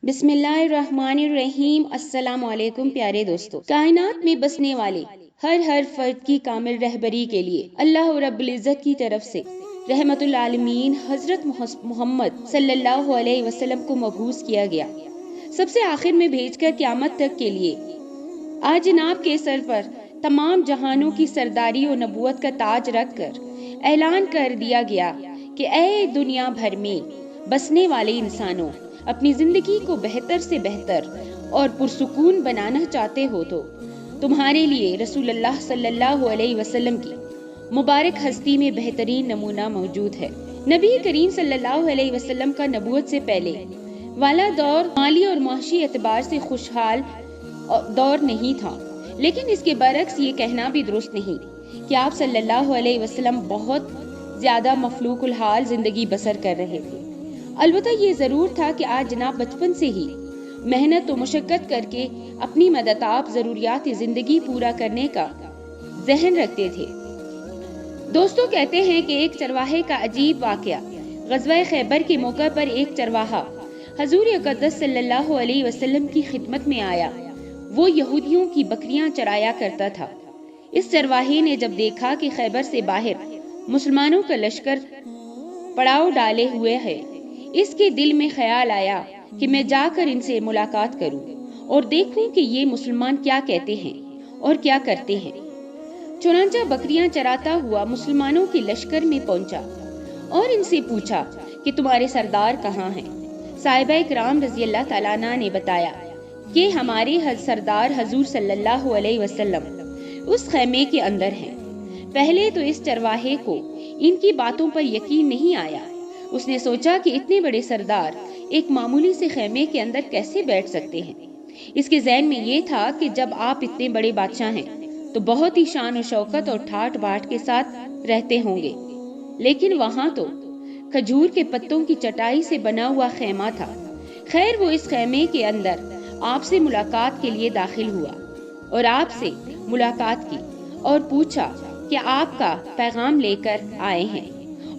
بسم اللہ الرحمن الرحیم۔ السلام علیکم پیارے دوستو۔ کائنات میں بسنے والے ہر فرد کی کامل رہبری کے لیے اللہ رب العزت کی طرف سے رحمت العالمین حضرت محمد صلی اللہ علیہ وسلم کو مبعوث کیا گیا، سب سے آخر میں بھیج کر قیامت تک کے لیے آج جناب کے سر پر تمام جہانوں کی سرداری و نبوت کا تاج رکھ کر اعلان کر دیا گیا کہ اے دنیا بھر میں بسنے والے انسانوں، اپنی زندگی کو بہتر سے بہتر اور پرسکون بنانا چاہتے ہو تو تمہارے لیے رسول اللہ صلی اللہ علیہ وسلم کی مبارک ہستی میں بہترین نمونہ موجود ہے۔ نبی کریم صلی اللہ علیہ وسلم کا نبوت سے پہلے والا دور مالی اور معاشی اعتبار سے خوشحال دور نہیں تھا، لیکن اس کے برعکس یہ کہنا بھی درست نہیں کہ آپ صلی اللہ علیہ وسلم بہت زیادہ مفلوق الحال زندگی بسر کر رہے تھے۔ البتہ یہ ضرور تھا کہ آج جناب بچپن سے ہی محنت و مشقت کر کے اپنی مدتاب ضروریات زندگی پورا کرنے کا ذہن رکھتے تھے۔ دوستوں کہتے ہیں کہ ایک چرواہے کا عجیب واقعہ غزوہ خیبر کے موقع پر ایک چرواہا حضور اقدس صلی اللہ علیہ وسلم کی خدمت میں آیا۔ وہ یہودیوں کی بکریاں چرایا کرتا تھا۔ اس چرواہے نے جب دیکھا کہ خیبر سے باہر مسلمانوں کا لشکر پڑاؤ ڈالے ہوئے ہے، اس کے دل میں خیال آیا کہ میں جا کر ان سے ملاقات کروں اور دیکھوں کہ یہ مسلمان کیا کہتے ہیں اور کیا کرتے ہیں۔ چنانچہ بکریاں چراتا ہوا مسلمانوں کے لشکر میں پہنچا اور ان سے پوچھا کہ تمہارے سردار کہاں ہیں؟ صحابہ کرام رضی اللہ تعالیٰ عنہ نے بتایا کہ ہمارے سردار حضور صلی اللہ علیہ وسلم اس خیمے کے اندر ہیں۔ پہلے تو اس چرواہے کو ان کی باتوں پر یقین نہیں آیا۔ اس نے سوچا کہ اتنے بڑے سردار ایک معمولی سے خیمے کے اندر کیسے بیٹھ سکتے ہیں۔ اس کے ذہن میں یہ تھا کہ جب آپ اتنے بڑے بادشاہ ہیں تو بہت ہی شان و شوکت اور ٹھاٹ باٹ کے ساتھ رہتے ہوں گے، لیکن وہاں تو کھجور کے پتوں کی چٹائی سے بنا ہوا خیمہ تھا۔ خیر وہ اس خیمے کے اندر آپ سے ملاقات کے لیے داخل ہوا اور آپ سے ملاقات کی اور پوچھا کہ آپ کا پیغام لے کر آئے ہیں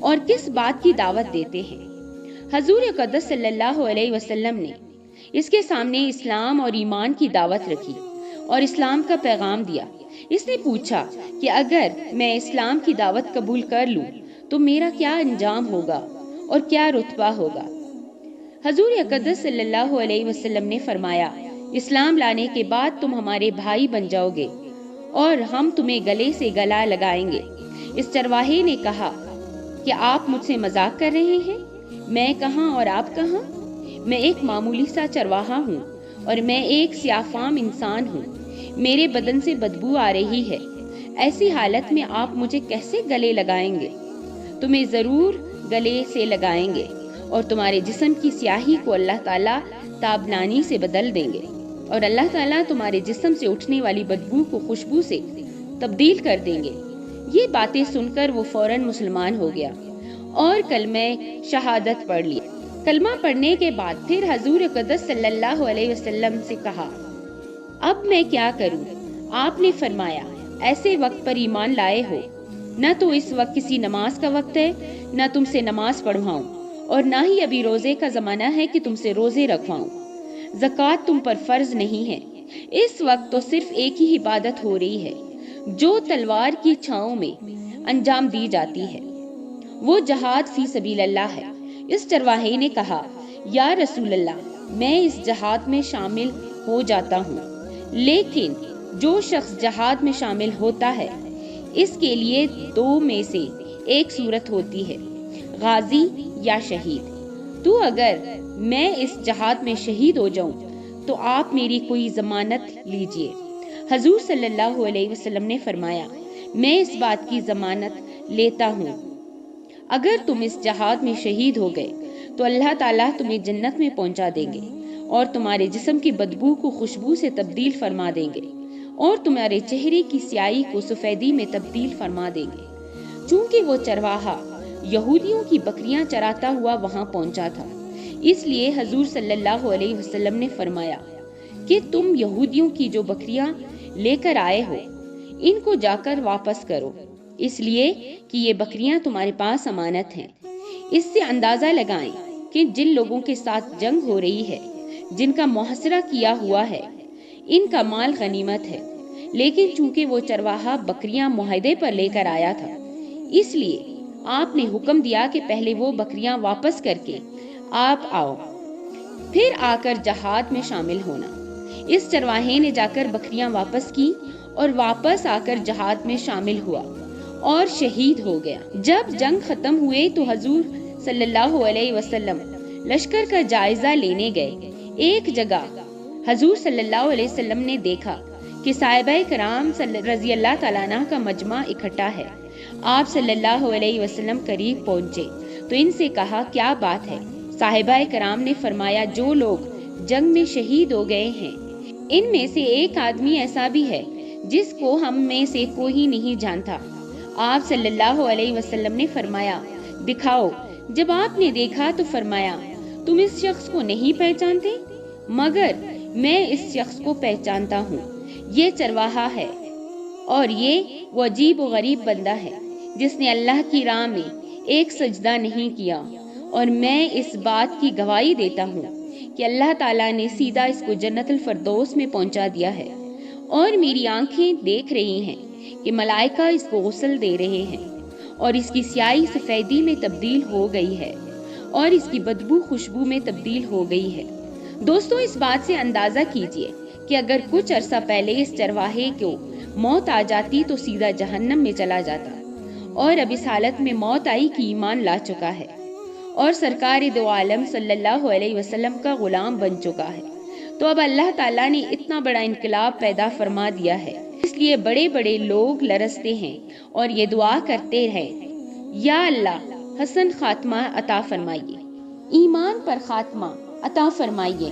اور کس بات کی دعوت دیتے ہیں۔ حضور اقدس صلی اللہ علیہ وسلم نے اس کے سامنے اسلام اور ایمان کی دعوت رکھی اور اسلام کا پیغام دیا۔ اس نے پوچھا کہ اگر میں اسلام کی دعوت قبول کر لوں تو میرا کیا انجام ہوگا اور کیا رتبہ ہوگا؟ حضور اقدس صلی اللہ علیہ وسلم نے فرمایا، اسلام لانے کے بعد تم ہمارے بھائی بن جاؤ گے اور ہم تمہیں گلے سے گلا لگائیں گے۔ اس چرواہے نے کہا کہ آپ مجھ سے مذاق کر رہے ہیں؟ میں کہاں اور آپ کہاں؟ میں ایک معمولی سا چرواہا ہوں اور میں ایک سیاہ فام انسان ہوں۔ میرے بدن سے بدبو آ رہی ہے، ایسی حالت میں آپ مجھے کیسے گلے لگائیں گے؟ تمہیں ضرور گلے سے لگائیں گے اور تمہارے جسم کی سیاہی کو اللہ تعالیٰ تابنانی سے بدل دیں گے اور اللہ تعالیٰ تمہارے جسم سے اٹھنے والی بدبو کو خوشبو سے تبدیل کر دیں گے۔ یہ باتیں سن کر وہ فوراً مسلمان ہو گیا اور کلمہ شہادت پڑھ لیا۔ کلمہ پڑھنے کے بعد پھر حضور اقدس صلی اللہ علیہ وسلم سے کہا، اب میں کیا کروں؟ آپ نے فرمایا، ایسے وقت پر ایمان لائے ہو، نہ تو اس وقت کسی نماز کا وقت ہے، نہ تم سے نماز پڑھواؤں اور نہ ہی ابھی روزے کا زمانہ ہے کہ تم سے روزے رکھواؤں۔ زکوٰۃ تم پر فرض نہیں ہے۔ اس وقت تو صرف ایک ہی عبادت ہو رہی ہے جو تلوار کی چھاؤں میں انجام دی جاتی ہے، وہ جہاد فی سبیل اللہ ہے۔ اس چرواہے نے کہا، یا رسول اللہ، میں اس جہاد میں شامل ہو جاتا ہوں، لیکن جو شخص جہاد میں شامل ہوتا ہے اس کے لیے دو میں سے ایک صورت ہوتی ہے، غازی یا شہید۔ تو اگر میں اس جہاد میں شہید ہو جاؤں تو آپ میری کوئی ضمانت لیجئے۔ حضور صلی اللہ علیہ وسلم نے فرمایا، میں اس بات کی ضمانت لیتا ہوں، اگر تم اس جہاد میں شہید ہو گئے تو اللہ تعالیٰ تمہیں جنت میں پہنچا دیں گے اور تمہارے جسم کی بدبو کو خوشبو سے تبدیل فرما دیں گے اور تمہارے چہرے کی سیاہی کو سفیدی میں تبدیل فرما دیں گے۔ چونکہ وہ چرواہا یہودیوں کی بکریاں چراتا ہوا وہاں پہنچا تھا، اس لیے حضور صلی اللہ علیہ وسلم نے فرمایا کہ تم یہودیوں کی جو بکریاں لے کر آئے ہو ان کو جا کر واپس کرو، اس لیے کہ یہ بکریاں تمہارے پاس امانت ہیں۔ اس سے اندازہ لگائیں کہ جن لوگوں کے ساتھ جنگ ہو رہی ہے جن کا محاصرہ کیا ہوا ہے، ان کا مال غنیمت ہے، لیکن چونکہ وہ چرواہا بکریاں معاہدے پر لے کر آیا تھا، اس لیے آپ نے حکم دیا کہ پہلے وہ بکریاں واپس کر کے آپ آؤ، پھر آ کر جہاد میں شامل ہونا۔ اس چرواہے نے جا کر بکریاں واپس کی اور واپس آ کر جہاد میں شامل ہوا اور شہید ہو گیا۔ جب جنگ ختم ہوئے تو حضور صلی اللہ علیہ وسلم لشکر کا جائزہ لینے گئے۔ ایک جگہ حضور صلی اللہ علیہ وسلم نے دیکھا کہ صحابہ کرام رضی اللہ تعالیٰ عنہ کا مجمع اکٹھا ہے۔ آپ صلی اللہ علیہ وسلم قریب پہنچے تو ان سے کہا، کیا بات ہے؟ صحابہ کرام نے فرمایا، جو لوگ جنگ میں شہید ہو گئے ہیں، ان میں سے ایک آدمی ایسا بھی ہے جس کو ہم میں سے کوئی نہیں جانتا۔ آپ صلی اللہ علیہ وسلم نے فرمایا، دکھاؤ۔ جب آپ نے دیکھا تو فرمایا، تم اس شخص کو نہیں پہچانتے؟ مگر میں اس شخص کو پہچانتا ہوں، یہ چرواہا ہے، اور یہ وہ عجیب و غریب بندہ ہے جس نے اللہ کی راہ میں ایک سجدہ نہیں کیا، اور میں اس بات کی گواہی دیتا ہوں کہ اللہ تعالیٰ نے سیدھا اس کو جنت الفردوس میں پہنچا دیا ہے، اور میری آنکھیں دیکھ رہی ہیں کہ ملائکہ اس کو غسل دے رہے ہیں، اور اس کی سیاہی سفیدی میں تبدیل ہو گئی ہے، اور اس کی بدبو خوشبو میں تبدیل ہو گئی ہے۔ دوستو، اس بات سے اندازہ کیجئے کہ اگر کچھ عرصہ پہلے اس چرواہے کو موت آ جاتی تو سیدھا جہنم میں چلا جاتا، اور اب اس حالت میں موت آئی کہ ایمان لا چکا ہے اور سرکار دو عالم صلی اللہ علیہ وسلم کا غلام بن چکا ہے۔ تو اب اللہ تعالیٰ نے اتنا بڑا انقلاب پیدا فرما دیا ہے، اس لیے بڑے بڑے لوگ لرزتے ہیں اور یہ دعا کرتے ہیں، یا اللہ حسن خاتمہ عطا فرمائیے، ایمان پر خاتمہ عطا فرمائیے۔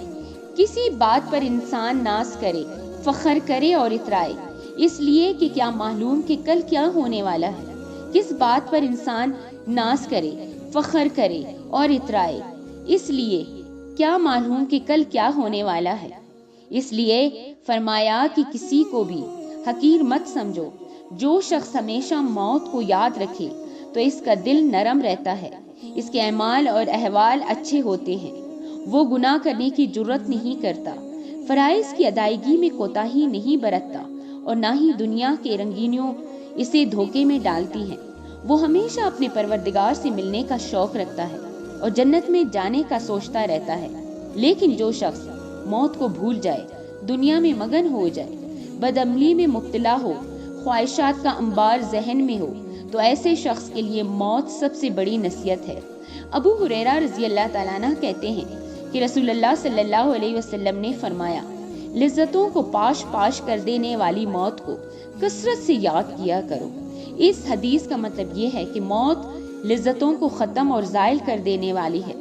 کسی بات پر انسان ناز کرے، فخر کرے اور اترائے، اس لیے کہ کیا معلوم کہ کل کیا ہونے والا ہے۔ کس بات پر انسان ناز کرے، فخر کرے اور اترائے، اس لیے کیا معلوم کہ کل کیا ہونے والا ہے۔ اس لیے فرمایا کہ کسی کو بھی حقیر مت سمجھو۔ جو شخص ہمیشہ موت کو یاد رکھے تو اس کا دل نرم رہتا ہے، اس کے اعمال اور احوال اچھے ہوتے ہیں، وہ گناہ کرنے کی جرت نہیں کرتا، فرائض کی ادائیگی میں کوتاہی نہیں برتتا، اور نہ ہی دنیا کے رنگینیوں اسے دھوکے میں ڈالتی ہیں۔ وہ ہمیشہ اپنے پروردگار سے ملنے کا شوق رکھتا ہے اور جنت میں جانے کا سوچتا رہتا ہے۔ لیکن جو شخص موت کو بھول جائے، دنیا میں مگن ہو جائے، بدعملی میں مبتلا ہو، خواہشات کا انبار ذہن میں ہو، تو ایسے شخص کے لیے موت سب سے بڑی نصیحت ہے۔ ابو ہریرہ رضی اللہ تعالیٰ عنہ کہتے ہیں کہ رسول اللہ صلی اللہ علیہ وسلم نے فرمایا، لذتوں کو پاش پاش کر دینے والی موت کو کثرت سے یاد کیا کرو۔ اس حدیث کا مطلب یہ ہے کہ موت لذتوں کو ختم اور زائل کر دینے والی ہے۔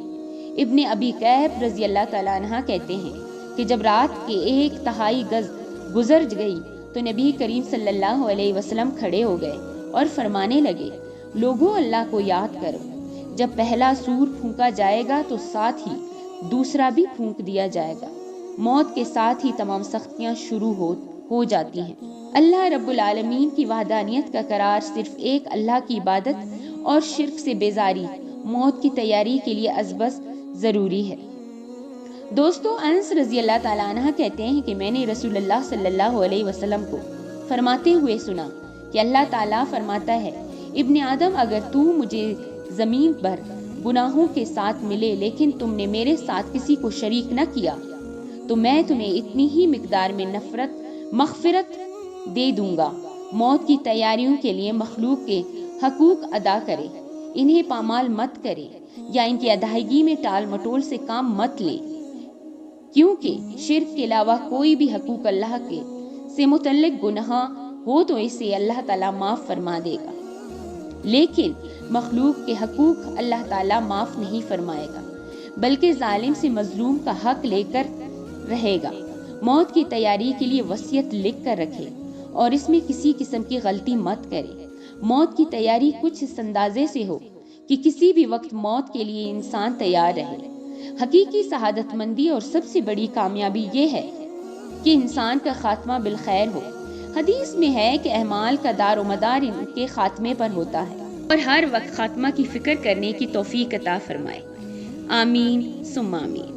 ابن ابی کیب رضی اللہ تعالیٰ عنہ کہتے ہیں کہ جب رات کے 1/3 گز گزر گئی تو نبی کریم صلی اللہ علیہ وسلم کھڑے ہو گئے اور فرمانے لگے، لوگوں اللہ کو یاد کرو، جب پہلا سور پھونکا جائے گا تو ساتھ ہی دوسرا بھی پھونک دیا جائے گا، موت کے ساتھ ہی تمام سختیاں شروع ہو جاتی ہیں۔ اللہ رب العالمین کی وحدانیت کا قرار صرف ایک اللہ کی عبادت اور شرک سے بیزاری موت کی تیاری کے لیے ازبز ضروری ہے۔ دوستو، انس رضی اللہ تعالیٰ عنہ کہتے ہیں کہ میں نے رسول اللہ صلی اللہ علیہ وسلم کو فرماتے ہوئے سنا کہ اللہ تعالیٰ فرماتا ہے، ابن آدم، اگر تو مجھے زمین پر گناہوں کے ساتھ ملے لیکن تم نے میرے ساتھ کسی کو شریک نہ کیا تو میں تمہیں اتنی ہی مقدار میں مغفرت دے دوں گا۔ موت کی تیاریوں کے لیے مخلوق کے حقوق ادا کرے، انہیں پامال مت کرے یا ان کی ادائیگی میں ٹال مٹول سے کام مت لے، کیونکہ شرک کے علاوہ کوئی بھی حقوق اللہ کے سے متعلق گناہ ہو تو اسے اللہ تعالیٰ معاف فرما دے گا، لیکن مخلوق کے حقوق اللہ تعالیٰ معاف نہیں فرمائے گا، بلکہ ظالم سے مظلوم کا حق لے کر رہے گا۔ موت کی تیاری کے لیے وصیت لکھ کر رکھے اور اس میں کسی قسم کی غلطی مت کرے۔ موت کی تیاری کچھ اس اندازے سے ہو کہ کسی بھی وقت موت کے لیے انسان تیار رہے۔ حقیقی سعادت مندی اور سب سے بڑی کامیابی یہ ہے کہ انسان کا خاتمہ بالخیر ہو۔ حدیث میں ہے کہ اعمال کا دار و مدار ان کے خاتمے پر ہوتا ہے، اور ہر وقت خاتمہ کی فکر کرنے کی توفیق عطا فرمائے۔ آمین ثم آمین۔